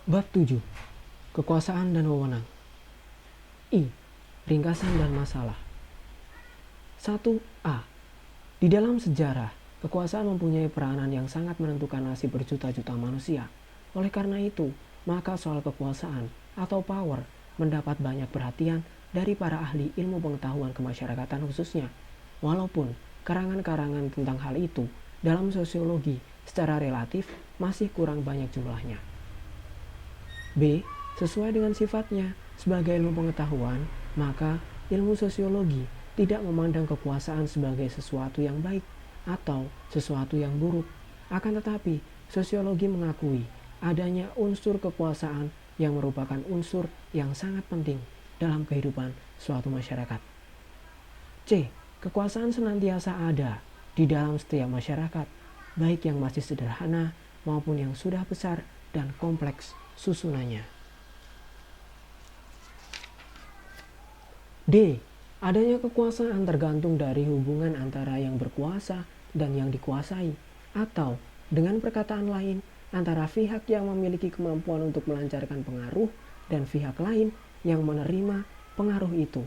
Bab 7. Kekuasaan dan wewenang. I. Ringkasan dan masalah. 1a. Di dalam sejarah, kekuasaan mempunyai peranan yang sangat menentukan nasib berjuta-juta manusia. Oleh karena itu, maka soal kekuasaan atau power mendapat banyak perhatian dari para ahli ilmu pengetahuan kemasyarakatan khususnya. Walaupun karangan-karangan tentang hal itu dalam sosiologi secara relatif masih kurang banyak jumlahnya. B. Sesuai dengan sifatnya sebagai ilmu pengetahuan, maka ilmu sosiologi tidak memandang kekuasaan sebagai sesuatu yang baik atau sesuatu yang buruk. Akan tetapi, sosiologi mengakui adanya unsur kekuasaan yang merupakan unsur yang sangat penting dalam kehidupan suatu masyarakat. C. Kekuasaan senantiasa ada di dalam setiap masyarakat, baik yang masih sederhana maupun yang sudah besar dan kompleks susunannya. D. Adanya kekuasaan tergantung dari hubungan antara yang berkuasa dan yang dikuasai, atau dengan perkataan lain, antara pihak yang memiliki kemampuan untuk melancarkan pengaruh dan pihak lain yang menerima pengaruh itu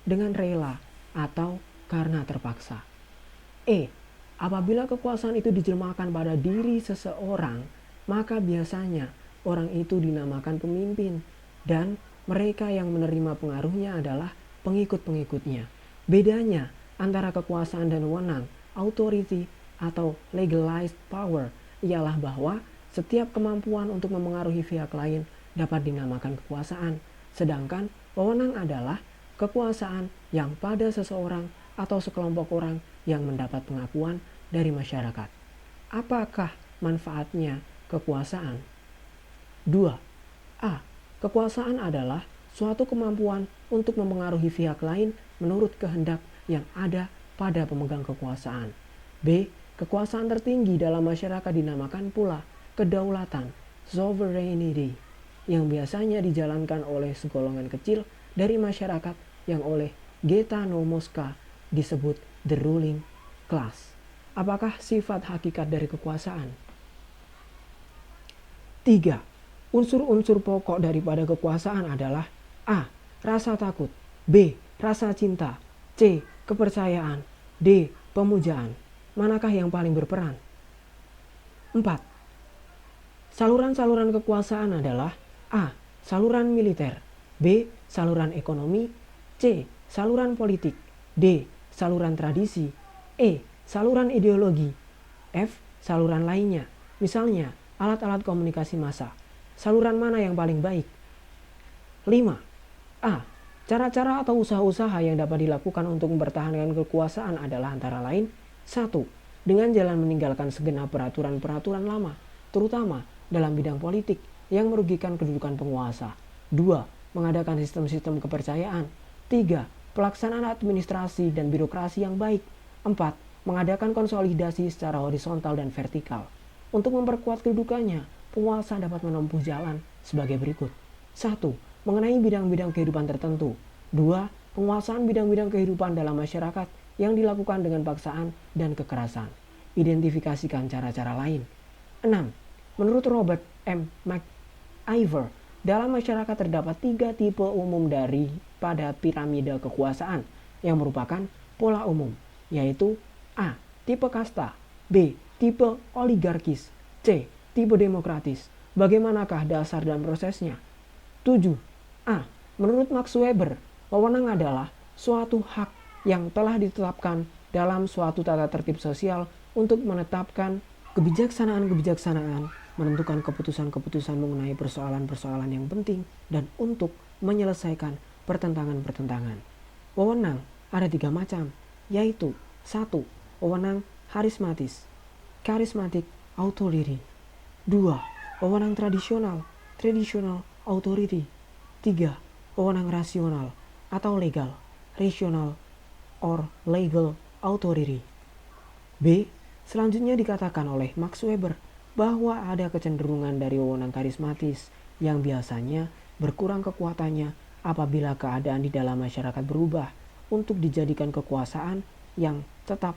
dengan rela atau karena terpaksa. E. Apabila kekuasaan itu dijelmakan pada diri seseorang, maka biasanya orang itu dinamakan pemimpin, dan mereka yang menerima pengaruhnya adalah pengikut-pengikutnya. Bedanya antara kekuasaan dan wewenang, authority atau legalized power, ialah bahwa setiap kemampuan untuk memengaruhi pihak lain dapat dinamakan kekuasaan, sedangkan wewenang adalah kekuasaan yang pada seseorang atau sekelompok orang yang mendapat pengakuan dari masyarakat. Apakah manfaatnya kekuasaan? 2. A. Kekuasaan adalah suatu kemampuan untuk memengaruhi pihak lain menurut kehendak yang ada pada pemegang kekuasaan. B. Kekuasaan tertinggi dalam masyarakat dinamakan pula kedaulatan, sovereignty, yang biasanya dijalankan oleh segolongan kecil dari masyarakat yang oleh Gaetano Mosca disebut the ruling class. Apakah sifat hakikat dari kekuasaan? 3. Unsur-unsur pokok daripada kekuasaan adalah A. Rasa takut, B. Rasa cinta, C. Kepercayaan, D. Pemujaan. Manakah yang paling berperan? 4. Saluran-saluran kekuasaan adalah A. Saluran militer, B. Saluran ekonomi, C. Saluran politik, D. Saluran tradisi, E. Saluran ideologi, F. Saluran lainnya, misalnya alat-alat komunikasi massa. Saluran mana yang paling baik? 5. A. Cara-cara atau usaha-usaha yang dapat dilakukan untuk mempertahankan kekuasaan adalah antara lain 1. Dengan jalan meninggalkan segenap peraturan-peraturan lama, terutama dalam bidang politik yang merugikan kedudukan penguasa. 2. Mengadakan sistem-sistem kepercayaan. 3. Pelaksanaan administrasi dan birokrasi yang baik. 4. Mengadakan konsolidasi secara horizontal dan vertikal. Untuk memperkuat kedudukannya, penguasa dapat menempuh jalan sebagai berikut. 1. Mengenai bidang-bidang kehidupan tertentu. 2. Penguasaan bidang-bidang kehidupan dalam masyarakat yang dilakukan dengan paksaan dan kekerasan. Identifikasikan cara-cara lain. 6. Menurut Robert M. McIver, dalam masyarakat terdapat 3 tipe umum daripada piramida kekuasaan yang merupakan pola umum, yaitu A. Tipe kasta, B. Tipe oligarkis, C. Tipe demokratis. Bagaimanakah dasar dan prosesnya? 7. A. Menurut Max Weber, wewenang adalah suatu hak yang telah ditetapkan dalam suatu tata tertib sosial untuk menetapkan kebijaksanaan-kebijaksanaan, menentukan keputusan-keputusan mengenai persoalan-persoalan yang penting, dan untuk menyelesaikan pertentangan-pertentangan. Wewenang ada 3 macam, yaitu 1. Wewenang charismatic authority. 2. Wewenang tradisional authority. 3. Wewenang rasional atau legal rational or legal authority. B. Selanjutnya dikatakan oleh Max Weber bahwa ada kecenderungan dari wewenang karismatis yang biasanya berkurang kekuatannya apabila keadaan di dalam masyarakat berubah untuk dijadikan kekuasaan yang tetap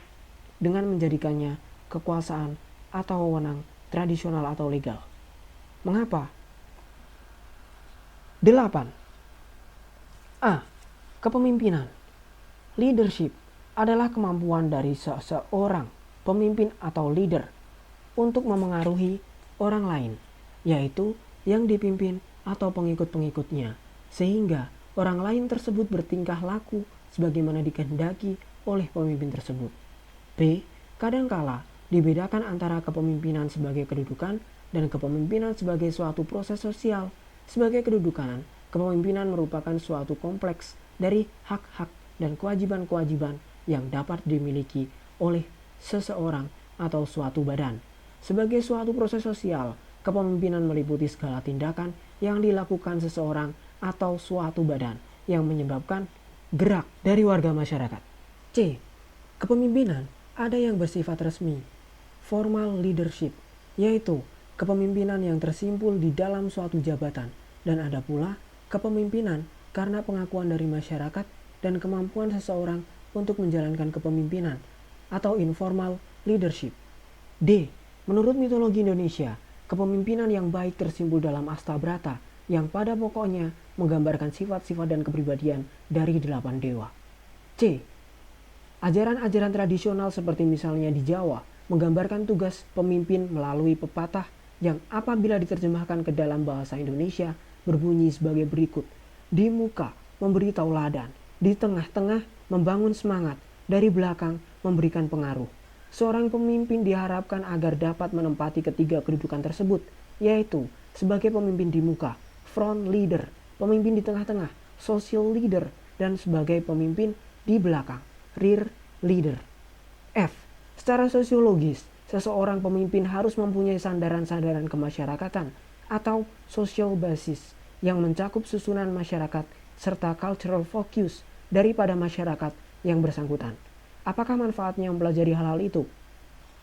dengan menjadikannya kekuasaan atau wewenang tradisional atau legal. Mengapa? 8. A. Kepemimpinan. Leadership adalah kemampuan dari seseorang pemimpin atau leader untuk memengaruhi orang lain, yaitu yang dipimpin atau pengikut-pengikutnya, sehingga orang lain tersebut bertingkah laku sebagaimana dikehendaki oleh pemimpin tersebut. B. Kadangkala dibedakan antara kepemimpinan sebagai kedudukan dan kepemimpinan sebagai suatu proses sosial. Sebagai kedudukan, kepemimpinan merupakan suatu kompleks dari hak-hak dan kewajiban-kewajiban yang dapat dimiliki oleh seseorang atau suatu badan. Sebagai suatu proses sosial, kepemimpinan meliputi segala tindakan yang dilakukan seseorang atau suatu badan yang menyebabkan gerak dari warga masyarakat. C. Kepemimpinan ada yang bersifat resmi, formal leadership, yaitu kepemimpinan yang tersimpul di dalam suatu jabatan, dan ada pula kepemimpinan karena pengakuan dari masyarakat dan kemampuan seseorang untuk menjalankan kepemimpinan atau informal leadership. D. Menurut mitologi Indonesia, kepemimpinan yang baik tersimpul dalam Astabrata yang pada pokoknya menggambarkan sifat-sifat dan kepribadian dari 8 dewa. C. Ajaran-ajaran tradisional seperti misalnya di Jawa menggambarkan tugas pemimpin melalui pepatah yang apabila diterjemahkan ke dalam bahasa Indonesia berbunyi sebagai berikut. Di muka memberi tauladan, di tengah-tengah membangun semangat, dari belakang memberikan pengaruh. Seorang pemimpin diharapkan agar dapat menempati ketiga kedudukan tersebut, yaitu sebagai pemimpin di muka, front leader, pemimpin di tengah-tengah, social leader, dan sebagai pemimpin di belakang, rear leader. F. Secara sosiologis, seseorang pemimpin harus mempunyai sandaran-sandaran kemasyarakatan atau social basis yang mencakup susunan masyarakat serta cultural focus daripada masyarakat yang bersangkutan. Apakah manfaatnya mempelajari hal-hal itu?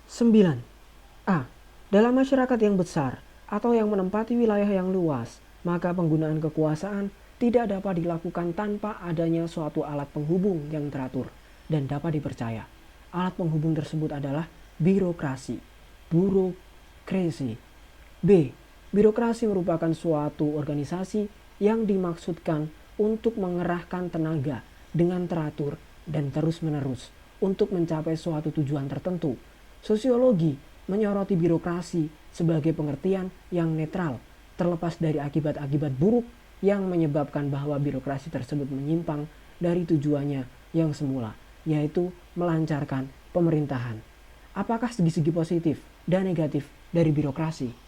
9. A. Dalam masyarakat yang besar atau yang menempati wilayah yang luas, maka penggunaan kekuasaan tidak dapat dilakukan tanpa adanya suatu alat penghubung yang teratur dan dapat dipercaya. Alat penghubung tersebut adalah birokrasi. Burokrasi. B. Birokrasi merupakan suatu organisasi yang dimaksudkan untuk mengerahkan tenaga dengan teratur dan terus-menerus untuk mencapai suatu tujuan tertentu. Sosiologi menyoroti birokrasi sebagai pengertian yang netral, terlepas dari akibat-akibat buruk yang menyebabkan bahwa birokrasi tersebut menyimpang dari tujuannya yang semula, yaitu melancarkan pemerintahan. Apakah segi-segi positif dan negatif dari birokrasi?